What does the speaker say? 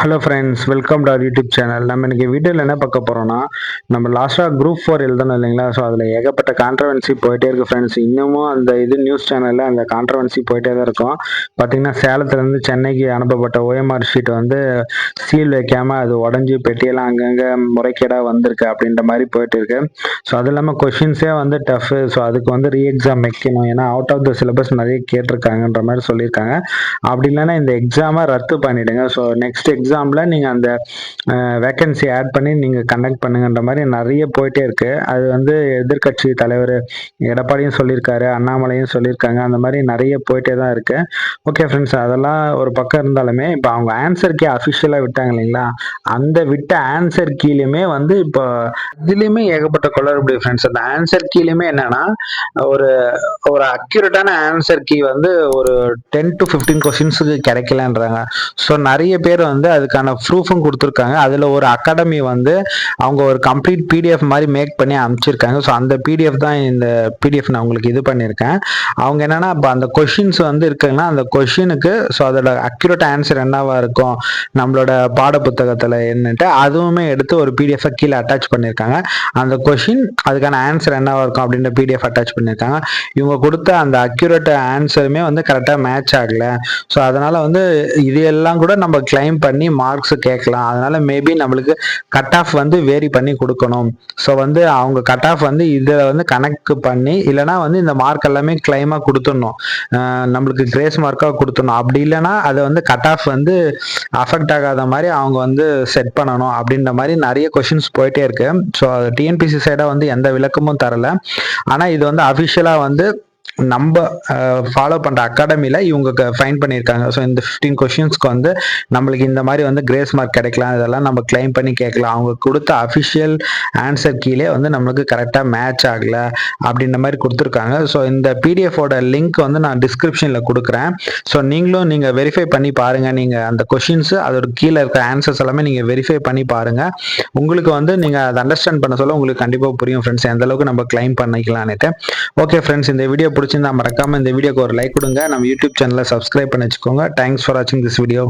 Hello friends, welcome to our YouTube channel. நம்ம இன்னைக்கு வீடியோவில் என்ன பார்க்க போகிறோம்னா, நம்ம லாஸ்ட்டாக குரூப் 4 எழுதணும் இல்லைங்களா? ஸோ அதில் ஏகப்பட்ட கான்ட்ரவர்சி போயிட்டே இருக்குது ஃப்ரெண்ட்ஸ். இன்னமும் அந்த நியூஸ் சேனலில் அந்த கான்ட்ரவர்சி போயிட்டே தான் இருக்கும். பார்த்தீங்கன்னா, சேலத்துலேருந்து சென்னைக்கு அனுப்பப்பட்ட ஓஎம்ஆர் ஷீட் வந்து சீல் வைக்காமல் அது உடஞ்சி பெட்டியெல்லாம் அங்கங்கே முறைகேடாக வந்திருக்கு அப்படின்ற மாதிரி போயிட்டு இருக்கு. ஸோ அது இல்லாமல் கொஷின்ஸே வந்து டஃப்பு. ஸோ அதுக்கு வந்து ரீஎக்ஸாம் வைக்கணும், ஏன்னா அவுட் ஆஃப் த சிலபஸ் நிறைய கேட்டிருக்காங்கன்ற மாதிரி சொல்லியிருக்காங்க. அப்படி இல்லைன்னா இந்த எக்ஸாமை ரத்து பண்ணிவிடுங்க. ஸோ நெக்ஸ்ட் எக்ஸாமில் நீங்கள் அந்த வேக்கன்சி ஆட் பண்ணி நீங்கள் கண்டக்ட் பண்ணுங்கன்ற மாதிரி நிறைய போயிட்டே இருக்கு. அது வந்து எதிர்கட்சி தலைவர் எடப்பாடியும் சொல்லியிருக்காரு, அண்ணாமலையும் சொல்லியிருக்காங்க. அந்த மாதிரி நிறைய போயிட்டே தான் இருக்கு. ஓகே ஃப்ரெண்ட்ஸ், அதெல்லாம் ஒரு பக்கம் இருந்தாலுமே இப்போ அவங்க ஆன்சர் கீ அஃபிஷியலாக விட்டாங்க இல்லைங்களா? அந்த விட்ட ஆன்சர் கீழேயுமே வந்து இப்போ இதுலேயுமே ஏகப்பட்ட குளறுபடி ஃப்ரெண்ட்ஸ். அந்த ஆன்சர் கீழேயுமே என்னன்னா, ஒரு ஒரு அக்யூரேட்டான ஆன்சர் கீ வந்து ஒரு 10 to 15 கொஸ்டின்ஸுக்கு கிடைக்கலன்றாங்க. ஸோ நிறைய பேர் வந்து அதுக்கான ப்ரூஃபும் கொடுத்துருக்காங்க. அதில் ஒரு அகாடமி வந்து அவங்க ஒரு கம்ப்ளீட் பிடிஎஃப் மாதிரி மேக் பண்ணி அனுப்பிச்சிருக்காங்க. ஸோ அந்த பிடிஎஃப் தான் இந்த பிடிஎஃப் நான் உங்களுக்கு இது பண்ணியிருக்கேன். அவங்க என்னன்னா, இப்போ அந்த கொஷின்ஸ் வந்து இருக்குங்கன்னா அந்த கொஷினுக்கு ஸோ அதோட அக்யூரேட் ஆன்சர் என்னவா இருக்கும் நம்மளோட பாட புத்தகத்தில் என்னட்டு அதுவுமே எடுத்து ஒரு பிடிஎஃப் கீழே அட்டாச் பண்ணியிருக்காங்க. அந்த கொஷின் அதுக்கான ஆன்சர் என்னவா இருக்கும் அப்படின்ற பிடிஎஃப் அட்டாச் பண்ணியிருக்காங்க. இவங்க கொடுத்த அந்த அக்யூரேட் ஆன்சருமே வந்து கரெக்டாக மேட்ச் ஆகலை. ஸோ அதனால வந்து இது எல்லாம் கூட நம்ம கிளைம் பண்ணி மார்க்ஸ் கேட்கலாம். அதனால மேபி நம்மளுக்கு கட் ஆஃப் வந்து வேரி பண்ணி கொடுக்கணும். ஸோ வந்து அவங்க கட் ஆஃப் வந்து இதில் வந்து கனெக்ட் பண்ணி இல்லைனா வந்து இந்த மார்க் எல்லாமே கிளைமாக கொடுத்துடணும், நம்மளுக்கு கிரேஸ் மார்க்காக கொடுத்துடணும். அப்படி இல்லைனா அதை வந்து கட் ஆஃப் வந்து அஃபெக்ட் ஆகாத மாதிரி அவங்க வந்து செட் பண்ணணும் அப்படின்ற மாதிரி நிறைய கொஷின்ஸ் போயிட்டே இருக்கு. ஸோ டிஎன்பிசி சைடாக வந்து எந்த விளக்கமும் தரல. ஆனால் இது வந்து அஃபிஷியலாக வந்து நம்ம ஃபாலோ பண்ணுற அகாடமியில் இவங்க ஃபைன் பண்ணியிருக்காங்க. ஸோ இந்த 15 கொஷின்ஸ்க்கு வந்து நம்மளுக்கு இந்த மாதிரி வந்து கிரேஸ் மார்க் கிடைக்கலாம், இதெல்லாம் நம்ம கிளைம் பண்ணி கேட்கலாம். அவங்க கொடுத்த அஃபிஷியல் ஆன்சர் கீழே வந்து நம்மளுக்கு கரெக்டாக மேட்ச் ஆகலை அப்படின்ற மாதிரி கொடுத்துருக்காங்க. ஸோ இந்த பிடிஎஃபோட லிங்க் வந்து நான் டிஸ்கிரிப்ஷனில் கொடுக்குறேன். ஸோ நீங்கள் வெரிஃபை பண்ணி பாருங்கள். நீங்கள் அந்த கொஷின்ஸு அதோட கீழே இருக்க ஆன்சர்ஸ் எல்லாமே நீங்கள் வெரிஃபை பண்ணி பாருங்கள். உங்களுக்கு வந்து நீங்கள் அதை அண்டர்ஸ்டாண்ட் பண்ண சொல்ல உங்களுக்கு கண்டிப்பாக புரியும் ஃப்ரெண்ட்ஸ், எந்த அளவுக்கு நம்ம கிளைம் பண்ணிக்கலான்னுட்டு. ஓகே ஃப்ரெண்ட்ஸ், இந்த வீடியோ பிடிச்சிருந்தா மறக்காம இந்த வீடியோக்கு ஒரு லைக் கொடுங்க. நம்ம யூடியூப் சேனலை சப்ஸ்கிரைப் பண்ணி வச்சுக்கோங்க. தேங்க்ஸ் ஃபார் வாட்சிங் திஸ் வீடியோ.